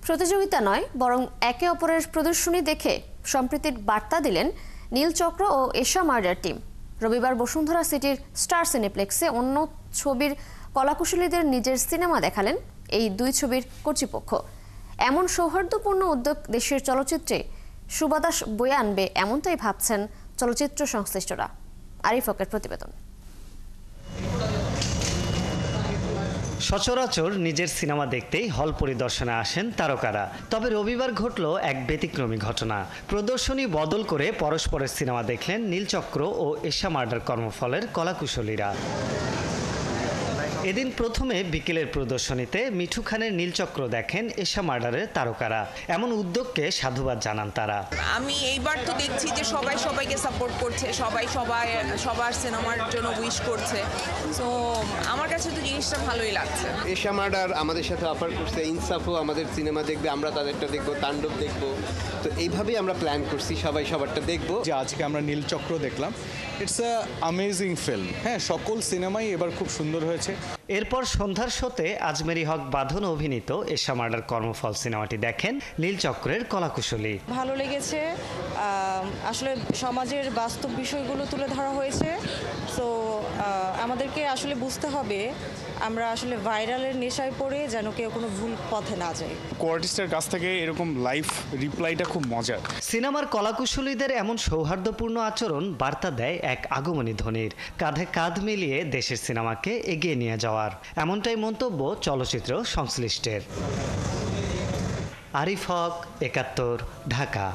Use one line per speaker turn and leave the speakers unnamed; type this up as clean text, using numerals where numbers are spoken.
প্রতিযোগিতা নয় বরং একে অপরের প্রদর্শনী দেখে সম্প্রীতির বার্তা দিলেন নীলচক্র ও এশা মার্ডার টিম। রবিবার বসুন্ধরা সিটির স্টার সিনেপ্লেক্সে অন্য ছবির কলাকুশলীদের নিজের সিনেমা দেখালেন এই দুই ছবির কর্তৃপক্ষ। এমন সৌহার্দ্যপূর্ণ উদ্যোগ দেশের চলচ্চিত্রে সুবাতাস বয়ে আনবে এমনটাই ভাবছেন চলচ্চিত্র সংশ্লিষ্টরা। আরিফ হকের প্রতিবেদন।
সচরাচর নিজের সিনেমা দেখতেই হল পরিদর্শনে আসেন তারকারা। তবে রবিবার ঘটল এক ব্যতিক্রমী ঘটনা। প্রদর্শনী বদল করে পরস্পরের সিনেমা দেখলেন নীলচক্র ও এশা মার্ডার কর্মফলের কলাকুশলীরা। এদিন প্রথমে বিকেলের প্রদর্শনীতে মিঠু খানের নীলচক্র দেখেন এশা মার্ডারের তারকারা। এমন উদ্যোগকে সাধুবাদ জানান তারা।
আমি এইবার তো দেখছি যে সবাই সবাইকে সাপোর্ট করছে, সবার সিনেমার জন্য উইশ করছে। সো আমার কাছে তো জিনিসটা ভালোই লাগছে।
এশা মার্ডার আমাদের সাথে অফার করছে, ইনসাফও আমাদের সিনেমা দেখবে, আমরা তাদেরটা দেখবো, তাণ্ডব দেখবো। তো এইভাবেই আমরা প্ল্যান করছি, সবাই সবারটা দেখবো।
যে আজকে আমরা নীলচক্র দেখলাম, ইটস আ অ্যামেজিং ফিল্ম। হ্যাঁ, সকল সিনেমাই এবার খুব সুন্দর হয়েছে।
এরপর সন্ধ্যার শোতে আজমেরি হক বাঁধন অভিনীত এশা মার্ডার কর্মফল সিনেমাটি দেখেন নীলচক্রের কলাকুশলী।
ভালো লেগেছে। আসলে সমাজের বাস্তব বিষয়গুলো তুলে ধরা হয়েছে। তো আমাদেরকে আসলে বুঝতে হবে আমরা আসলে ভাইরালের নেশায় পড়ে যেন কেউ কোনো ভুল পথে না যায়।
কোয়ার্টিস্টের কাছ থেকে এরকম লাইভ রিপ্লাইটা খুব মজার।
সিনেমার কলাকুশলীদের এমন সৌহার্দ্যপূর্ণ আচরণ বার্তা দেয় এক আগমনী ধ্বনির, কাঁধে কাঁধ মিলিয়ে দেশের সিনেমাকে এগিয়ে নিয়ে যাওয়ার। এমনটাই মন্তব্য চলচ্চিত্র সংশ্লিষ্টের। আরিফ হক, ৭১, ঢাকা।